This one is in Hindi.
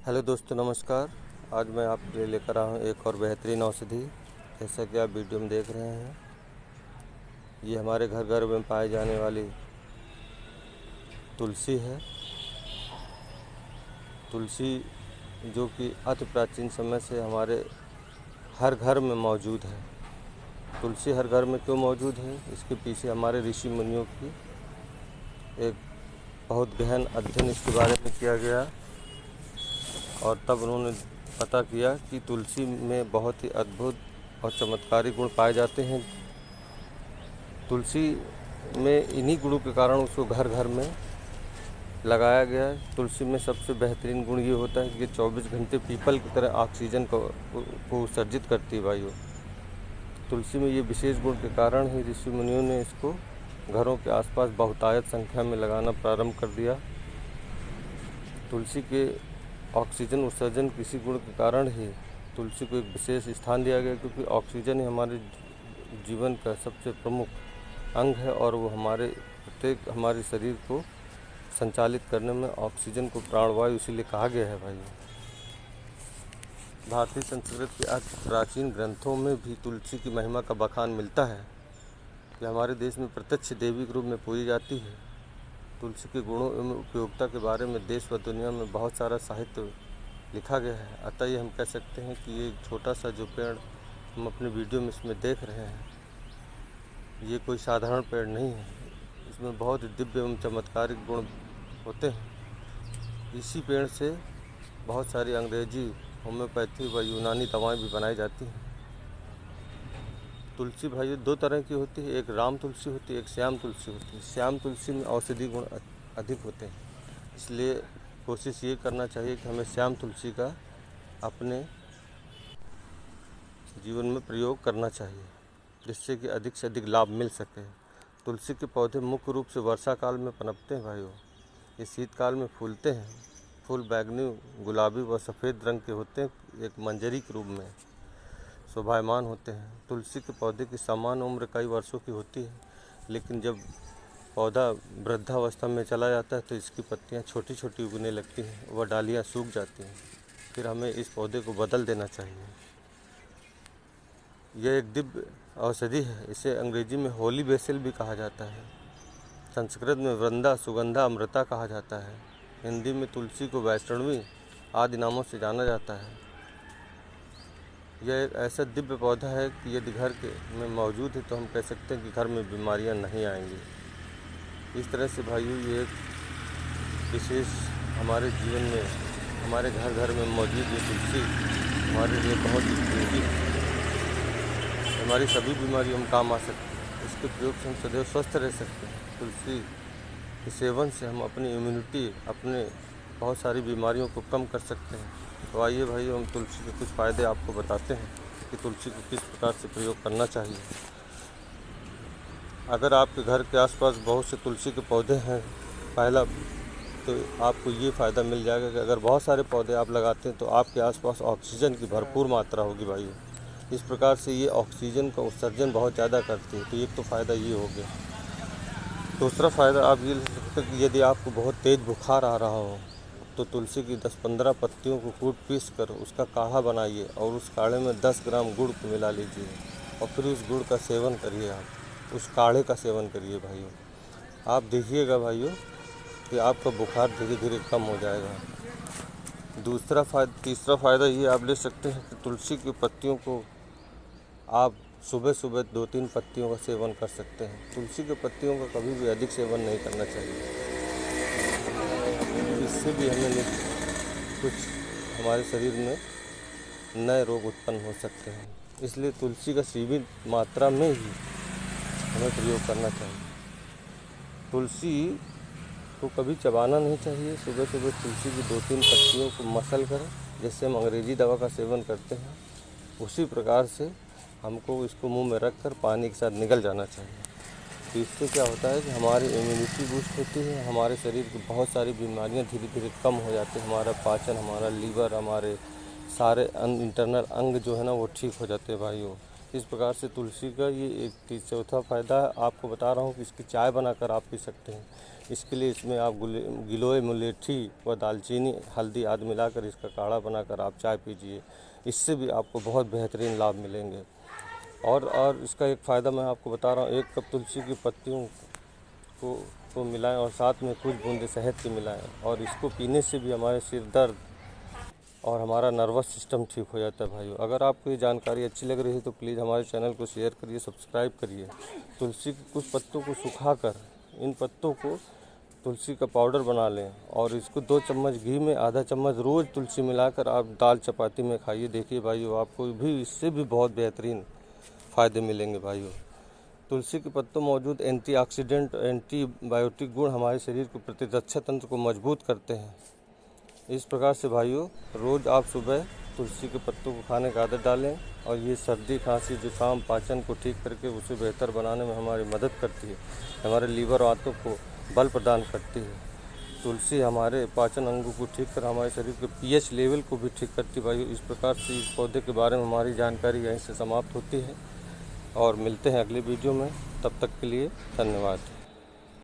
हेलो दोस्तों, नमस्कार। आज मैं आपके लिए लेकर आया हूँ एक और बेहतरीन औषधि। जैसा कि आप वीडियो में देख रहे हैं, ये हमारे घर घर में पाई जाने वाली तुलसी है। तुलसी जो कि अति प्राचीन समय से हमारे हर घर में मौजूद है। तुलसी हर घर में क्यों मौजूद है, इसके पीछे हमारे ऋषि मुनियों की एक बहुत गहन अध्ययन इसके बारे में किया गया और तब उन्होंने पता किया कि तुलसी में बहुत ही अद्भुत और चमत्कारी गुण पाए जाते हैं। तुलसी में इन्हीं गुणों के कारण उसको घर घर में लगाया गया है। तुलसी में सबसे बेहतरीन गुण ये होता है कि ये 24 घंटे पीपल की तरह ऑक्सीजन को उत्सर्जित करती है वायु। तुलसी में ये विशेष गुण के कारण ही ऋषि मुनियों ने इसको घरों के आसपास बहुतायत संख्या में लगाना प्रारंभ कर दिया। तुलसी के ऑक्सीजन उत्सर्जन किसी गुण के कारण ही तुलसी को एक विशेष स्थान दिया गया, क्योंकि ऑक्सीजन ही हमारे जीवन का सबसे प्रमुख अंग है और वो हमारे शरीर को संचालित करने में ऑक्सीजन को प्राणवायु इसीलिए कहा गया है भाई। भारतीय संस्कृत के अति प्राचीन ग्रंथों में भी तुलसी की महिमा का बखान मिलता है कि हमारे देश में प्रत्यक्ष देवी के रूप में पूजी जाती है। तुलसी के गुणों एवं उपयोगिता के बारे में देश व दुनिया में बहुत सारा साहित्य लिखा गया है। अतः ये हम कह सकते हैं कि ये छोटा सा जो पेड़ हम अपने वीडियो में इसमें देख रहे हैं, ये कोई साधारण पेड़ नहीं है। इसमें बहुत दिव्य एवं चमत्कारिक गुण होते हैं। इसी पेड़ से बहुत सारी अंग्रेजी, होम्योपैथी व यूनानी दवाएं भी बनाई जाती हैं। तुलसी भाई दो तरह की होती है, एक राम तुलसी होती है, एक श्याम तुलसी होती है। श्याम तुलसी में औषधि गुण अधिक होते हैं, इसलिए कोशिश ये करना चाहिए कि हमें श्याम तुलसी का अपने जीवन में प्रयोग करना चाहिए, जिससे कि अधिक से अधिक लाभ मिल सके। तुलसी के पौधे मुख्य रूप से वर्षा काल में पनपते हैं भाइयों। ये शीतकाल में फूलते हैं। फूल बैगनी, गुलाबी व सफ़ेद रंग के होते हैं, एक मंजरी के रूप में शोभायमान होते हैं। तुलसी के पौधे की सामान्य उम्र कई वर्षों की होती है, लेकिन जब पौधा वृद्धावस्था में चला जाता है तो इसकी पत्तियां छोटी छोटी उगने लगती हैं, वह डालियां सूख जाती हैं। फिर हमें इस पौधे को बदल देना चाहिए। यह एक दिव्य औषधि है। इसे अंग्रेजी में होली बेसिल भी कहा जाता है। संस्कृत में वृंदा, सुगंधा, अमृता कहा जाता है। हिंदी में तुलसी को वैष्णवी आदि नामों से जाना जाता है। यह एक ऐसा दिव्य पौधा है कि यदि घर के में मौजूद है तो हम कह सकते हैं कि घर में बीमारियां नहीं आएंगी। इस तरह से भाइयों ये एक विशेष हमारे जीवन में, हमारे घर घर में मौजूद ये तुलसी हमारे लिए बहुत ही उपयोगी है। हमारी सभी बीमारियों में काम आ सकती है। इसके प्रयोग से हम सदैव स्वस्थ रह सकते हैं। तुलसी के सेवन से हम अपनी इम्यूनिटी, अपने बहुत सारी बीमारियों को कम कर सकते हैं। तो आइए भाई, हम तुलसी के कुछ फ़ायदे आपको बताते हैं कि तुलसी को किस प्रकार से प्रयोग करना चाहिए। अगर आपके घर के आसपास बहुत से तुलसी के पौधे हैं, पहला तो आपको ये फ़ायदा मिल जाएगा कि अगर बहुत सारे पौधे आप लगाते हैं तो आपके आसपास ऑक्सीजन की भरपूर मात्रा होगी भाई। इस प्रकार से ये ऑक्सीजन का उत्सर्जन बहुत ज़्यादा करती है, तो एक तो फ़ायदा ये हो गया। दूसरा फ़ायदा आप ये ले सकते हैं कि यदि आपको बहुत तेज़ बुखार आ रहा हो तो तुलसी की 10-15 पत्तियों को कूट पीस कर उसका काढ़ा बनाइए और उस काढ़े में 10 ग्राम गुड़ को मिला लीजिए और फिर उस गुड़ का सेवन करिए। आप उस काढ़े का सेवन करिए भाइयों। आप देखिएगा भाइयों कि आपका बुखार धीरे धीरे कम हो जाएगा। तीसरा फ़ायदा ये आप ले सकते हैं कि तुलसी की पत्तियों को आप सुबह सुबह 2-3 पत्तियों का सेवन कर सकते हैं। तुलसी के पत्तियों का कभी भी अधिक सेवन नहीं करना चाहिए। इससे भी हमें कुछ हमारे शरीर में नए रोग उत्पन्न हो सकते हैं। इसलिए तुलसी का सीमित मात्रा में ही हमें प्रयोग करना चाहिए। तुलसी को कभी चबाना नहीं चाहिए। सुबह सुबह तुलसी की 2-3 पत्तियों को मसल कर, जैसे हम अंग्रेजी दवा का सेवन करते हैं, उसी प्रकार से हमको इसको मुंह में रख कर पानी के साथ निगल जाना चाहिए। तो इससे क्या होता है कि हमारी इम्यूनिटी बूस्ट होती है, हमारे शरीर की बहुत सारी बीमारियां धीरे धीरे कम हो जाती है। हमारा पाचन, हमारा लीवर, हमारे सारे इंटरनल अंग जो है ना वो ठीक हो जाते हैं भाइयों। इस प्रकार से तुलसी का ये एक चौथा फ़ायदा आपको बता रहा हूँ कि इसकी चाय बनाकर आप पी सकते हैं। इसके लिए इसमें आप गिलोय, मुलेठी व दालचीनी, हल्दी आदि मिलाकर इसका काढ़ा बनाकर आप चाय पीजिए। इससे भी आपको बहुत बेहतरीन लाभ मिलेंगे। और इसका एक फ़ायदा मैं आपको बता रहा हूँ, 1 कप तुलसी की पत्तियों को मिलाएं और साथ में कुछ बूंदे शहद के मिलाएं, और इसको पीने से भी हमारे सिर दर्द और हमारा नर्वस सिस्टम ठीक हो जाता है। भाइयों, अगर आपको ये जानकारी अच्छी लग रही है तो प्लीज़ हमारे चैनल को शेयर करिए, सब्सक्राइब करिए। तुलसी के कुछ पत्तों को सुखाकर इन पत्तों को तुलसी का पाउडर बना लें और इसको 2 चम्मच घी में आधा चम्मच रोज़ तुलसी मिलाकर आप दाल चपाती में खाइए। देखिए भाइयों, आपको भी इससे भी बहुत बेहतरीन फ़ायदे मिलेंगे। भाइयों, तुलसी के पत्तों मौजूद एंटीऑक्सीडेंट, एंटीबायोटिक गुण हमारे शरीर के प्रतिरक्षा तंत्र को मजबूत करते हैं। इस प्रकार से भाइयों, रोज़ आप सुबह तुलसी के पत्तों को खाने का आदत डालें और ये सर्दी, खांसी, जुकाम, पाचन को ठीक करके उसे बेहतर बनाने में हमारी मदद करती है। हमारे लीवर और आंतों को बल प्रदान करती है। तुलसी हमारे पाचन अंगों को ठीक कर हमारे शरीर के पीएच लेवल को भी ठीक करती है। भाइयों, इस प्रकार से इस पौधे के बारे में हमारी जानकारी यहीं से समाप्त होती है और मिलते हैं अगले वीडियो में। तब तक के लिए धन्यवाद।